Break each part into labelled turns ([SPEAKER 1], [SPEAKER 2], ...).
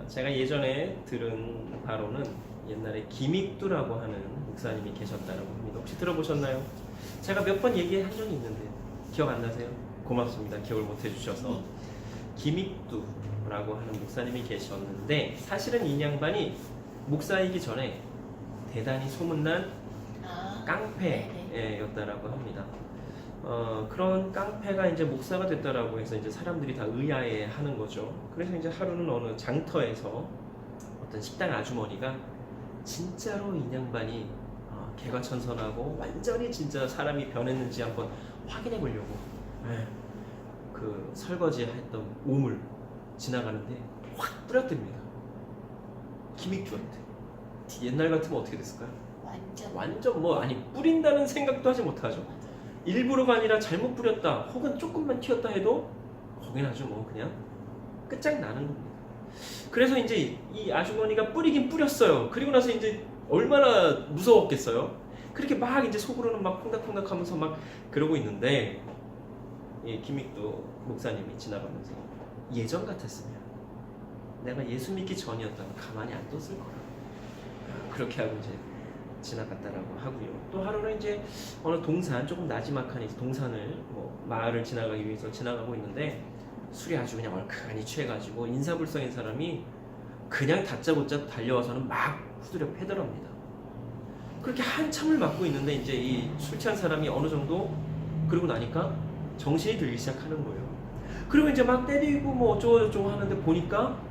[SPEAKER 1] 제가 예전에 들은 바로는 옛날에 김익두라고 하는 목사님이 계셨다고 합니다. 혹시 들어보셨나요? 제가 몇 번 얘기한 적이 있는데 기억 안 나세요? 고맙습니다. 기억을 못 해주셔서. 김익두라고 하는 목사님이 계셨는데 사실은 이 양반이 목사이기 전에 대단히 소문난 깡패였다라고 합니다. 그런 깡패가 이제 목사가 됐다라고 해서 이제 사람들이 다 의아해하는 거죠. 그래서 이제 하루는 어느 장터에서 어떤 식당 아주머니가 진짜로 이 양반이 개과천선하고 완전히 진짜 사람이 변했는지 한번 확인해 보려고 그 설거지했던 오물 지나가는데 확 뿌렸답니다. 김익주한테. 옛날 같으면 어떻게 됐을까요? 완전 뭐 아니 뿌린다는 생각도 하지 못하죠. 일부러가 아니라 잘못 뿌렸다 혹은 조금만 튀었다 해도 거긴 아주 뭐 그냥 끝장나는 겁니다. 그래서 이제 이 아주머니가 뿌리긴 뿌렸어요. 그리고 나서 이제 얼마나 무서웠겠어요. 그렇게 막 이제 속으로는 막 콩닥콩닥 하면서 막 그러고 있는데 이 김익두 목사님이 지나가면서 예전 같았으면 내가 예수 믿기 전이었다면 가만히 안 뒀을 거라. 그렇게 하고 이제 지나갔다라고 하고요. 또 하루는 이제 어느 동산 조금 나지막한 동산을 뭐 마을을 지나가기 위해서 지나가고 있는데 술이 아주 그냥 얼큰하니 취해가지고 인사불성인 사람이 그냥 다짜고짜 달려와서는 막 후드려 패더랍니다. 그렇게 한참을 맞고 있는데 이제 이 술 취한 사람이 어느 정도 그러고 나니까 정신이 들기 시작하는 거예요. 그리고 이제 막 때리고 뭐 어쩌고저쩌고 하는데 보니까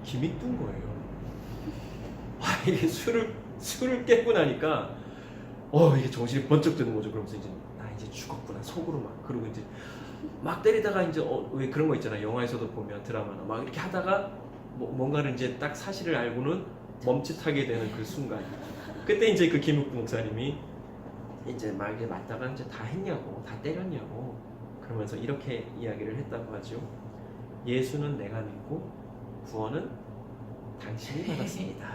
[SPEAKER 1] 김익두인 거예요. 이게 술을 깨고 나니까 이게 정신이 번쩍 드는 거죠. 그러면서 이제 나 이제 죽었구나 속으로 막 그러고 이제 막 때리다가 이제 왜 그런 거 있잖아요. 영화에서도 보면 드라마나 막 이렇게 하다가 뭔가를 이제 딱 사실을 알고는 멈칫하게 되는 그 순간. 그때 이제 그 김익두 목사님이 이제 막 이렇게 맞다가 이제 다 했냐고, 다 때렸냐고 그러면서 이렇게 이야기를 했다고 하죠. 예수는 내가 믿고 구원은 당신이 받았습니다.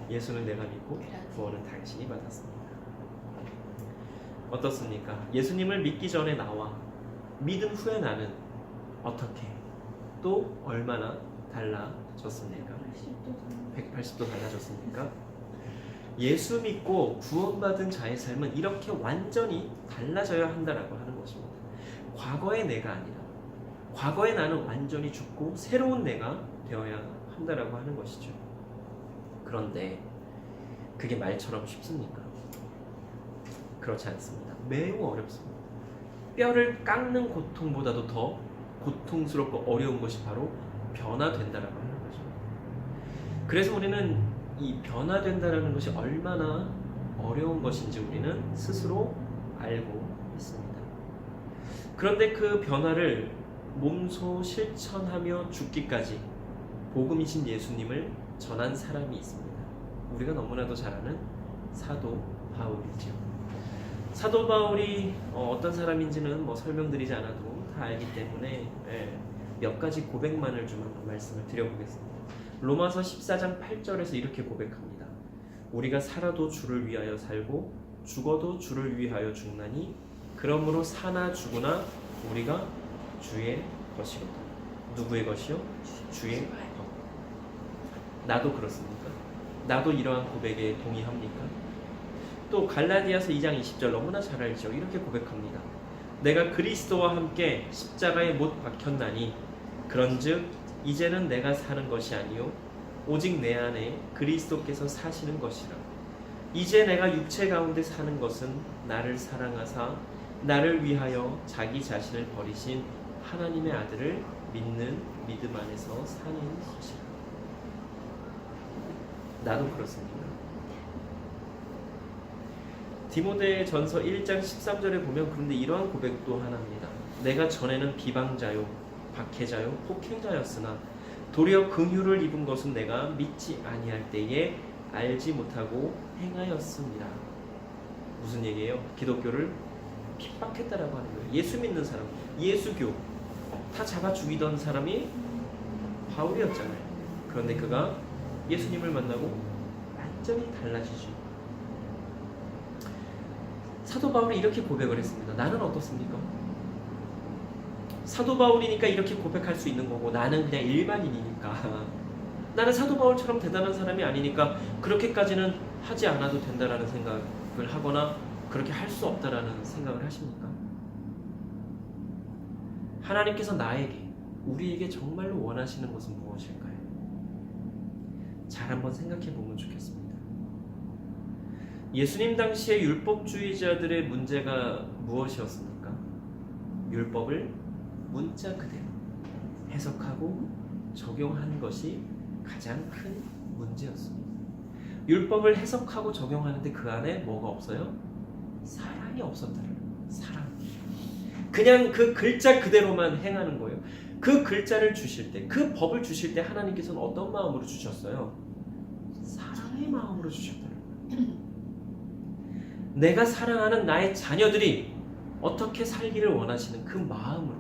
[SPEAKER 1] 예수는 내가 믿고 구원은 당신이 받았습니다. 어떻습니까? 예수님을 믿기 전에 나와 믿은 후에 나는 어떻게 또 얼마나 달라졌습니까? 180도 달라졌습니까? 예수 믿고 구원받은 자의 삶은 이렇게 완전히 달라져야 한다라고 하는 것입니다. 과거의 내가 아니라 과거의 나는 완전히 죽고 새로운 내가 되어야 한다라고 하는 것이죠. 그런데 그게 말처럼 쉽습니까? 그렇지 않습니다. 매우 어렵습니다. 뼈를 깎는 고통보다도 더 고통스럽고 어려운 것이 바로 변화된다라고 하는 거죠. 그래서 우리는 이 변화된다라는 것이 얼마나 어려운 것인지 우리는 스스로 알고 있습니다. 그런데 그 변화를 몸소 실천하며 죽기까지 복음이신 예수님을 전한 사람이 있습니다. 우리가 너무나도 잘 아는 사도 바울이죠. 사도 바울이 어떤 사람인지는 뭐 설명드리지 않아도 다 알기 때문에 몇 가지 고백만을 좀 한번 말씀을 드려보겠습니다. 로마서 14장 8절에서 이렇게 고백합니다. 우리가 살아도 주를 위하여 살고 죽어도 주를 위하여 죽나니 그러므로 사나 죽으나 우리가 주의 것이로다. 누구의 것이요? 주의 것. 나도 그렇습니까? 나도 이러한 고백에 동의합니까? 또 갈라디아서 2장 20절 너무나 잘 알죠. 이렇게 고백합니다. 내가 그리스도와 함께 십자가에 못 박혔나니 그런즉 이제는 내가 사는 것이 아니요 오직 내 안에 그리스도께서 사시는 것이라. 이제 내가 육체 가운데 사는 것은 나를 사랑하사 나를 위하여 자기 자신을 버리신 하나님의 아들을 믿는 믿음 안에서 사는 것이라. 나도 그렇습니다. 디모데전서 1장 13절에 보면 그런데 이러한 고백도 하나입니다. 내가 전에는 비방자요 박해자요 폭행자였으나 도리어 긍휼을 입은 것은 내가 믿지 아니할 때에 알지 못하고 행하였습니다. 무슨 얘기예요? 기독교를 핍박했다라고 하는 거예요. 예수 믿는 사람, 예수교 다 잡아 죽이던 사람이 바울이었잖아요. 그런데 그가 예수님을 만나고 완전히 달라지죠. 사도 바울이 이렇게 고백을 했습니다. 나는 어떻습니까? 사도 바울이니까 이렇게 고백할 수 있는 거고 나는 그냥 일반인이니까 나는 사도 바울처럼 대단한 사람이 아니니까 그렇게까지는 하지 않아도 된다라는 생각을 하거나 그렇게 할 수 없다라는 생각을 하십니까? 하나님께서 나에게 우리에게 정말로 원하시는 것은 무엇일까요? 잘 한번 생각해 보면 좋겠습니다. 예수님 당시의 율법주의자들의 문제가 무엇이었습니까? 율법을 문자 그대로 해석하고 적용한 것이 가장 큰 문제였습니다. 율법을 해석하고 적용하는데 그 안에 뭐가 없어요? 사랑이 없었다는 거예요. 사랑. 그냥 그 글자 그대로만 행하는 거예요. 그 글자를 주실 때, 그 법을 주실 때 하나님께서는 어떤 마음으로 주셨어요? 사랑의 마음으로 주셨다는 거예요. 내가 사랑하는 나의 자녀들이 어떻게 살기를 원하시는 그 마음으로,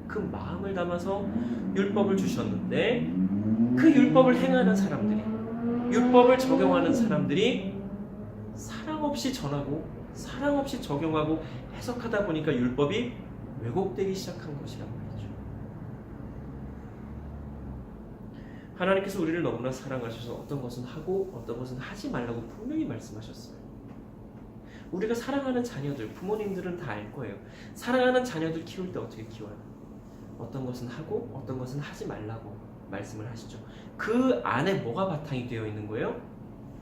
[SPEAKER 1] 그 마음을 담아서 율법을 주셨는데 그 율법을 행하는 사람들이, 율법을 적용하는 사람들이 사랑 없이 전하고 사랑 없이 적용하고 해석하다 보니까 율법이 왜곡되기 시작한 것이란 말이죠. 하나님께서 우리를 너무나 사랑하셔서 어떤 것은 하고 어떤 것은 하지 말라고 분명히 말씀하셨어요. 우리가 사랑하는 자녀들, 부모님들은 다 알 거예요. 사랑하는 자녀들 키울 때 어떻게 키워요? 어떤 것은 하고 어떤 것은 하지 말라고 말씀을 하시죠. 그 안에 뭐가 바탕이 되어 있는 거예요?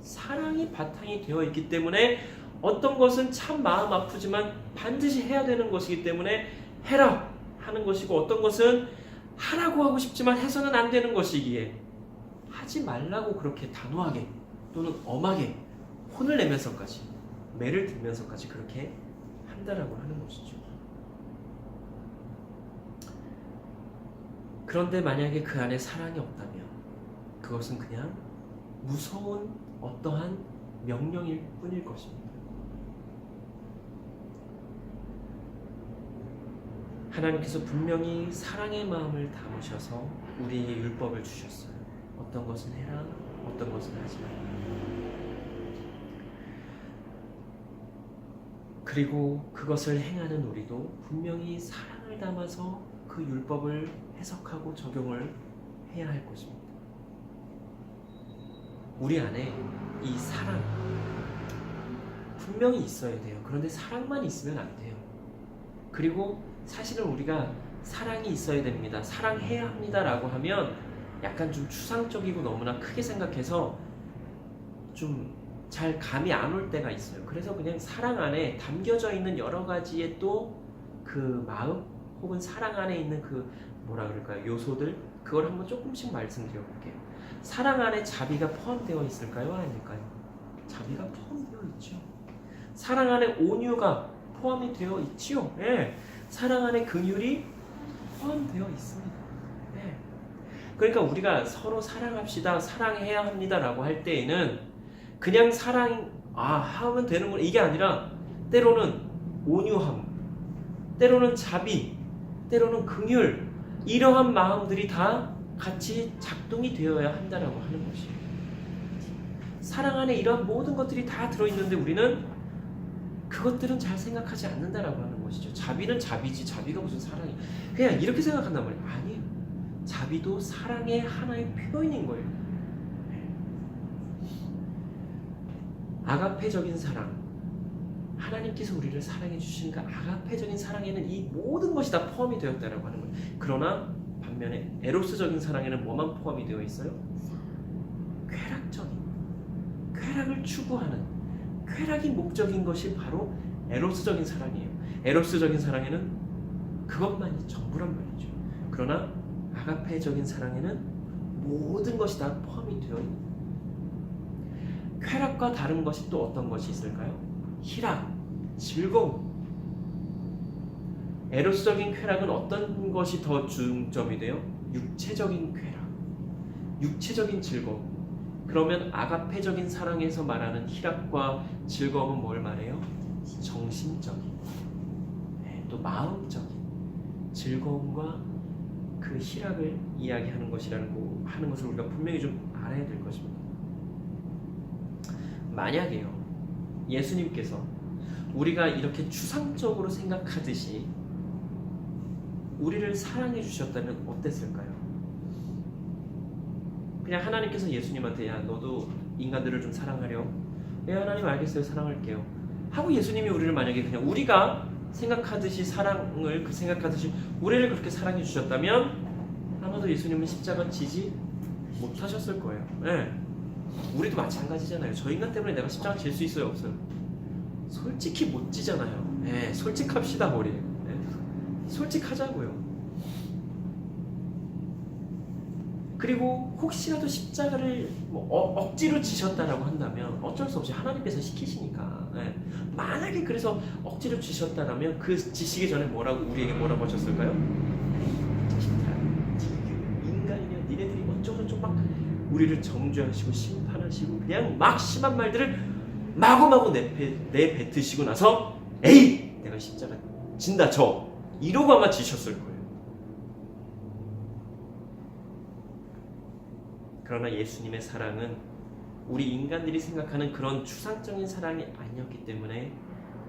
[SPEAKER 1] 사랑이 바탕이 되어 있기 때문에 어떤 것은 참 마음 아프지만 반드시 해야 되는 것이기 때문에 해라 하는 것이고, 어떤 것은 하라고 하고 싶지만 해서는 안 되는 것이기에 하지 말라고 그렇게 단호하게 또는 엄하게 혼을 내면서까지, 매를 들면서까지 그렇게 한다라고 하는 것이죠. 그런데 만약에 그 안에 사랑이 없다면 그것은 그냥 무서운 어떠한 명령일 뿐일 것입니다. 하나님께서 분명히 사랑의 마음을 담으셔서 우리에게 율법을 주셨어요. 어떤 것은 해라, 어떤 것은 하지 말라. 그리고 그것을 행하는 우리도 분명히 사랑을 담아서 그 율법을 해석하고 적용을 해야 할 것입니다. 우리 안에 이 사랑 분명히 있어야 돼요. 그런데 사랑만 있으면 안 돼요. 그리고 사실은 우리가 사랑이 있어야 됩니다, 사랑해야 합니다 라고 하면 약간 좀 추상적이고 너무나 크게 생각해서 좀 잘 감이 안 올 때가 있어요. 그래서 그냥 사랑 안에 담겨져 있는 여러 가지의 또 그 마음 혹은 사랑 안에 있는 그 뭐라 그럴까요? 요소들, 그걸 한번 조금씩 말씀드려 볼게요. 사랑 안에 자비가 포함되어 있을까요? 아닐까요? 자비가 포함되어 있죠. 사랑 안에 온유가 포함이 되어 있지요. 예. 사랑 안에 긍휼이 포함되어 있습니다. 예. 그러니까 우리가 서로 사랑합시다, 사랑해야 합니다 라고 할 때에는 그냥 하면 되는 건 이게 아니라 때로는 온유함, 때로는 자비, 때로는 긍휼, 이러한 마음들이 다 같이 작동이 되어야 한다라고 하는 것이에요. 사랑 안에 이러한 모든 것들이 다 들어있는데 우리는 그것들은 잘 생각하지 않는다라고 하는 것이죠. 자비는 자비지, 자비가 무슨 사랑이, 그냥 이렇게 생각한단 말이에요. 아니에요. 자비도 사랑의 하나의 표현인 거예요. 아가페적인 사랑, 하나님께서 우리를 사랑해 주신 그 아가페적인 사랑에는 이 모든 것이 다 포함이 되었다라고 하는 거예요. 그러나 반면에 에로스적인 사랑에는 뭐만 포함이 되어 있어요? 쾌락을 추구하는, 쾌락이 목적인 것이 바로 에로스적인 사랑이에요. 에로스적인 사랑에는 그것만이 전부란 말이죠. 그러나 아가페적인 사랑에는 모든 것이 다 포함이 되어 있는, 쾌락과 다른 것이 또 어떤 것이 있을까요? 희락, 즐거움. 에로스적인 쾌락은 어떤 것이 더 중점이 돼요? 육체적인 쾌락, 육체적인 즐거움. 그러면 아가페적인 사랑에서 말하는 희락과 즐거움은 뭘 말해요? 정신적인, 또 마음적인 즐거움과 그 희락을 이야기하는 것이라는 하는 것을 우리가 분명히 좀 알아야 될 것입니다. 만약에요, 예수님께서 우리가 이렇게 추상적으로 생각하듯이 우리를 사랑해 주셨다면 어땠을까요? 그냥 하나님께서 예수님한테 야 너도 인간들을 좀 사랑하려? 예 하나님 알겠어요 사랑할게요 하고 예수님이 우리를 만약에 그냥 우리가 생각하듯이 사랑을 생각하듯이 우리를 그렇게 사랑해 주셨다면 아마도 예수님은 십자가 지지 못하셨을 거예요. 네. 우리도 마찬가지잖아요. 저 인간 때문에 내가 십자가 질 수 있어요 없어요? 솔직히 못 지잖아요. 네. 솔직합시다 우리. 네. 솔직하자고요. 그리고 혹시라도 십자가를 억지로 지셨다라고 한다면 어쩔 수 없이 하나님께서 시키시니까 네. 만약에 그래서 억지로 지셨다라면 그 지시기 전에 우리에게 뭐라고 하셨을까요? 자식들아 인간이냐 니네들이 어쩌고저쩌고 막 우리를 정죄하시고 심판하시고 그냥 막 심한 말들을 마구마구 내뱉으시고 나서 에이 내가 십자가 진다 저 이러고 아마 지셨을 거예요. 그러나 예수님의 사랑은 우리 인간들이 생각하는 그런 추상적인 사랑이 아니었기 때문에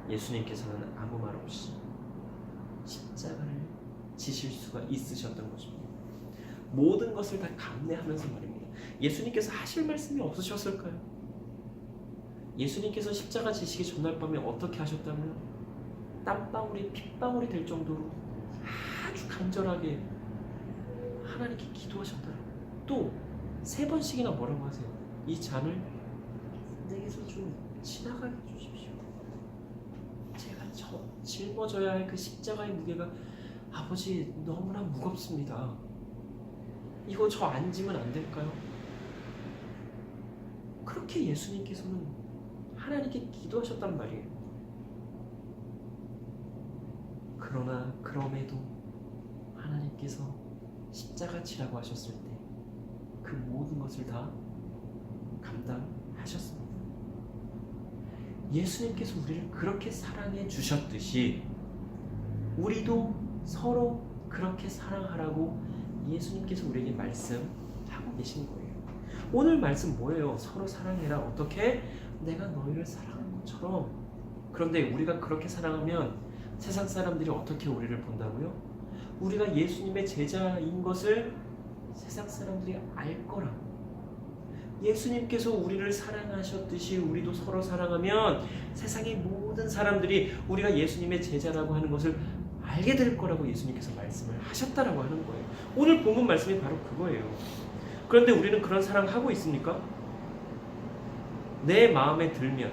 [SPEAKER 1] 예수님께서는 아무 말 없이 십자가를 지실 수가 있으셨던 것입니다. 모든 것을 다 감내하면서 말입니다. 예수님께서 하실 말씀이 없으셨을까요? 예수님께서 십자가 지시기 전날 밤에 어떻게 하셨다고요? 땀방울이 핏방울이 될 정도로 아주 간절하게 하나님께 기도하셨다. 또 3번씩이나 뭐라고 하세요? 이 잔을 내게서 좀 지나가게 해주십시오. 제가 짊어져야 할 그 십자가의 무게가 아버지 너무나 무겁습니다. 이거 저 안 지면 안 될까요? 그렇게 예수님께서는 하나님께 기도하셨단 말이에요. 그러나 그럼에도 하나님께서 십자가 치라고 하셨을 때 그 모든 것을 다 감당하셨습니다. 예수님께서 우리를 그렇게 사랑해 주셨듯이 우리도 서로 그렇게 사랑하라고 예수님께서 우리에게 말씀하고 계신 거예요. 오늘 말씀 뭐예요? 서로 사랑해라. 어떻게? 내가 너희를 사랑한 것처럼. 그런데 우리가 그렇게 사랑하면 세상 사람들이 어떻게 우리를 본다고요? 우리가 예수님의 제자인 것을 세상 사람들이 알 거라고. 예수님께서 우리를 사랑하셨듯이 우리도 서로 사랑하면 세상의 모든 사람들이 우리가 예수님의 제자라고 하는 것을 알게 될 거라고 예수님께서 말씀을 하셨다라고 하는 거예요. 오늘 본문 말씀이 바로 그거예요. 그런데 우리는 그런 사랑하고 있습니까? 내 마음에 들면,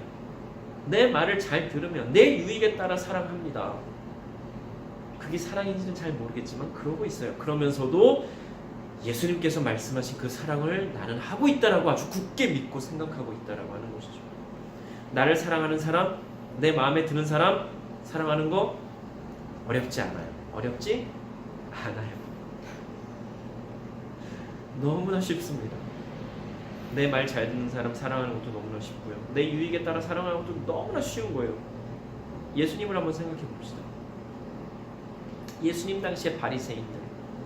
[SPEAKER 1] 내 말을 잘 들으면, 내 유익에 따라 사랑합니다. 그게 사랑인지는 잘 모르겠지만 그러고 있어요. 그러면서도 예수님께서 말씀하신 그 사랑을 나는 하고 있다라고 아주 굳게 믿고 생각하고 있다라고 하는 것이죠. 나를 사랑하는 사람, 내 마음에 드는 사람 사랑하는 거 어렵지 않아요. 어렵지 않아요. 너무나 쉽습니다. 내 말 잘 듣는 사람 사랑하는 것도 너무나 쉽고요. 내 유익에 따라 사랑하는 것도 너무나 쉬운 거예요. 예수님을 한번 생각해 봅시다. 예수님 당시에 바리새인들,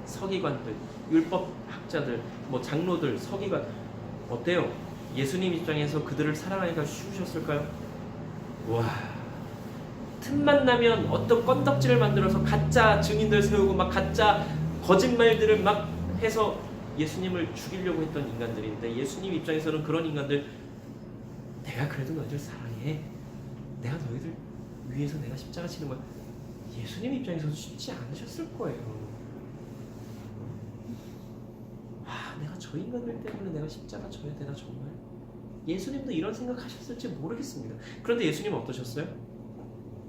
[SPEAKER 1] 서기관들, 율법학자들, 장로들, 서기관 어때요? 예수님 입장에서 그들을 사랑하기가 쉬우셨을까요? 와, 틈만 나면 어떤 건덕지를 만들어서 가짜 증인들 세우고 막 가짜 거짓말들을 막 해서 예수님을 죽이려고 했던 인간들인데 예수님 입장에서는 그런 인간들 내가 그래도 너희들 사랑해. 내가 너희들 위해서 내가 십자가 치는 거야. 예수님 입장에서도 쉽지 않으셨을 거예요. 내가 저 인간들 때문에 내가 십자가 져야 되나 정말? 예수님도 이런 생각하셨을지 모르겠습니다. 그런데 예수님은 어떠셨어요?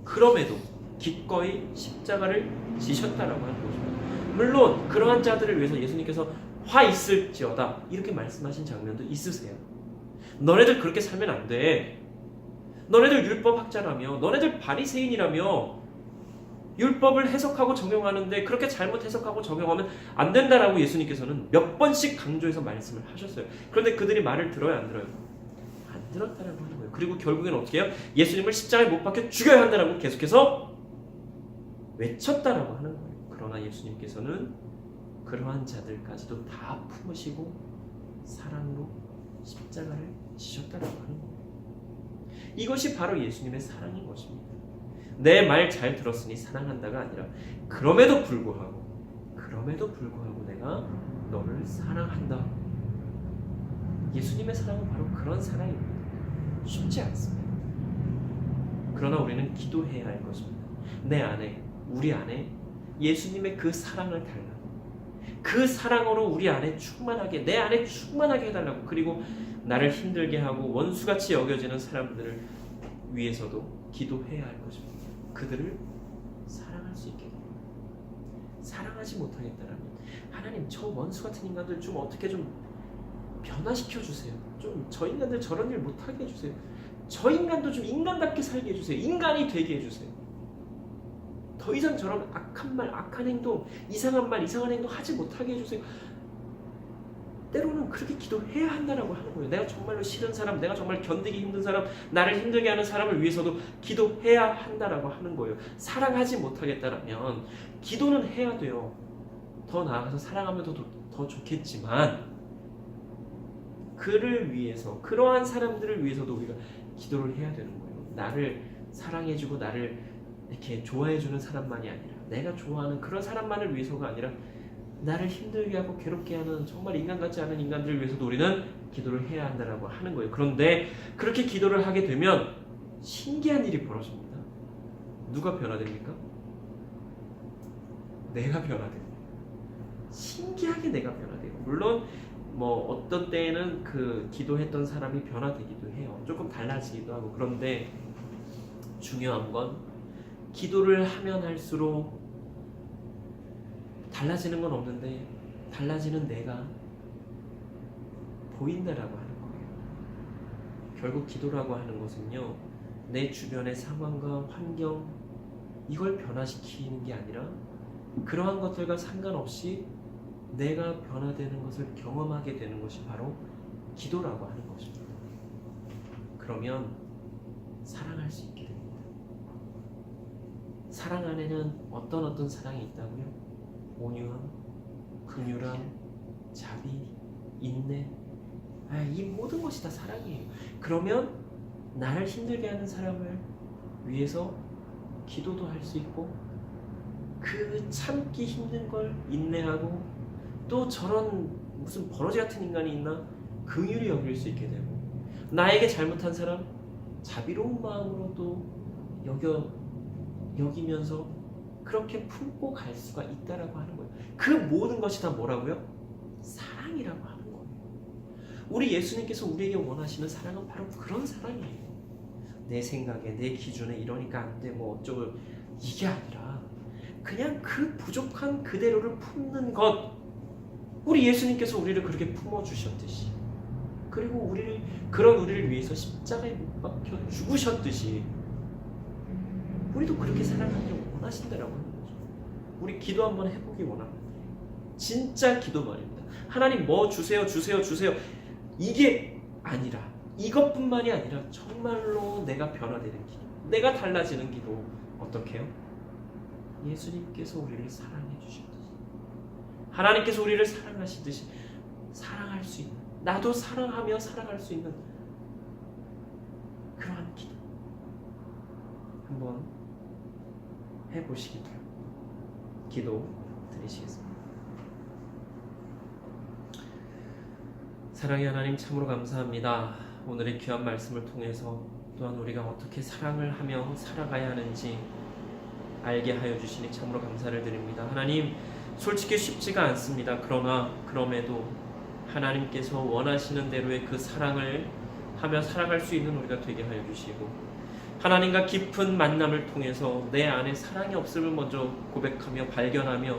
[SPEAKER 1] 그럼에도 기꺼이 십자가를 지셨다라고 하는 것입니다. 물론 그러한 자들을 위해서 예수님께서 화 있을지어다 이렇게 말씀하신 장면도 있으세요. 너네들 그렇게 살면 안 돼. 너네들 율법학자라며, 너네들 바리새인이라며 율법을 해석하고 적용하는데 그렇게 잘못 해석하고 적용하면 안 된다라고 예수님께서는 몇 번씩 강조해서 말씀을 하셨어요. 그런데 그들이 말을 들어요, 안 들어요? 안 들었다라고 하는 거예요. 그리고 결국엔 어떻게 해요? 예수님을 십자가에 못 박혀 죽여야 한다라고 계속해서 외쳤다라고 하는 거예요. 그러나 예수님께서는 그러한 자들까지도 다 품으시고 사랑으로 십자가를 지셨다라고 하는 거예요. 이것이 바로 예수님의 사랑인 것입니다. 내 말 잘 들었으니 사랑한다가 아니라 그럼에도 불구하고 그럼에도 불구하고 내가 너를 사랑한다. 예수님의 사랑은 바로 그런 사랑입니다. 쉽지 않습니다. 그러나 우리는 기도해야 할 것입니다. 내 안에, 우리 안에 예수님의 그 사랑을 달라고, 그 사랑으로 우리 안에 충만하게, 내 안에 충만하게 해달라고, 그리고 나를 힘들게 하고 원수같이 여겨지는 사람들을 위해서도 기도해야 할 것입니다. 그들을 사랑할 수 있게 됩니다. 사랑하지 못하겠다라면 하나님, 저 원수 같은 인간들 좀 어떻게 좀 변화시켜 주세요. 좀 저 인간들 저런 일 못하게 해주세요. 저 인간도 좀 인간답게 살게 해주세요. 인간이 되게 해주세요. 더 이상 저런 악한 말, 악한 행동, 이상한 말, 이상한 행동 하지 못하게 해주세요. 때로는 그렇게 기도해야 한다라고 하는 거예요. 내가 정말로 싫은 사람, 내가 정말 견디기 힘든 사람, 나를 힘들게 하는 사람을 위해서도 기도해야 한다라고 하는 거예요. 사랑하지 못하겠다라면 기도는 해야 돼요. 더 나아가서 사랑하면 더 좋겠지만 그를 위해서, 그러한 사람들을 위해서도 우리가 기도를 해야 되는 거예요. 나를 사랑해주고 나를 이렇게 좋아해주는 사람만이 아니라, 내가 좋아하는 그런 사람만을 위해서가 아니라 나를 힘들게 하고 괴롭게 하는 정말 인간 같지 않은 인간들을 위해서도 우리는 기도를 해야 한다라고 하는 거예요. 그런데 그렇게 기도를 하게 되면 신기한 일이 벌어집니다. 누가 변화됩니까? 내가 변화됩니다. 신기하게 내가 변화돼요. 물론 뭐 어떤 때에는 그 기도했던 사람이 변화되기도 해요. 조금 달라지기도 하고. 그런데 중요한 건 기도를 하면 할수록 달라지는 건 없는데 달라지는 내가 보인다라고 하는 거예요. 결국 기도라고 하는 것은요, 내 주변의 상황과 환경, 이걸 변화시키는 게 아니라 그러한 것들과 상관없이 내가 변화되는 것을 경험하게 되는 것이 바로 기도라고 하는 것입니다. 그러면 사랑할 수 있게 됩니다. 사랑 안에는 어떤 사랑이 있다고요? 온유함, 긍휼함, 자비, 인내, 이 모든 것이 다 사랑이에요. 그러면 나를 힘들게 하는 사람을 위해서 기도도 할 수 있고, 그 참기 힘든 걸 인내하고, 또 저런 무슨 버러지 같은 인간이 있나 긍휼히 여길 수 있게 되고, 나에게 잘못한 사람 자비로운 마음으로 또 여기면서 그렇게 품고 갈 수가 있다라고 하는 거예요. 그 모든 것이 다 뭐라고요? 사랑이라고 하는 거예요. 우리 예수님께서 우리에게 원하시는 사랑은 바로 그런 사랑이에요. 내 생각에, 내 기준에 이러니까 안 돼, 뭐 어쩌고, 이게 아니라 그냥 그 부족한 그대로를 품는 것. 우리 예수님께서 우리를 그렇게 품어주셨듯이, 그리고 그런 우리를 위해서 십자가에 못 박혀 죽으셨듯이 우리도 그렇게 살아가기를 원하신다라고 하는 거죠. 우리 기도 한번 해보기 원합니다. 진짜 기도 말입니다. 하나님 뭐 주세요. 이게 아니라, 이것뿐만이 아니라 정말로 내가 변화되는 기도, 내가 달라지는 기도. 어떻게 해요? 예수님께서 우리를 사랑해 주셨듯이, 하나님께서 우리를 사랑하시듯이 사랑할 수 있는, 나도 사랑하며 살아갈 수 있는 그러한 기도 한번 해보시기 바랍니다. 기도 드리시겠습니다. 사랑의 하나님, 참으로 감사합니다. 오늘의 귀한 말씀을 통해서 또한 우리가 어떻게 사랑을 하며 살아가야 하는지 알게 하여 주시니 참으로 감사를 드립니다. 하나님, 솔직히 쉽지가 않습니다. 그럼에도 하나님께서 원하시는 대로의 그 사랑을 하며 살아갈 수 있는 우리가 되게 하여 주시고, 하나님과 깊은 만남을 통해서 내 안에 사랑이 없음을 먼저 고백하며 발견하며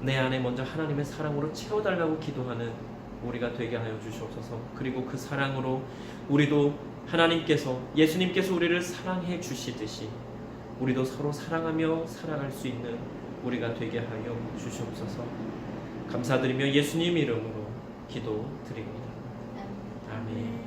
[SPEAKER 1] 내 안에 먼저 하나님의 사랑으로 채워달라고 기도하는 우리가 되게 하여 주시옵소서. 그리고 그 사랑으로 우리도 하나님께서, 예수님께서 우리를 사랑해 주시듯이 우리도 서로 사랑하며 살아갈 수 있는 우리가 되게 하여 주시옵소서. 감사드리며 예수님 이름으로 기도드립니다. 아멘.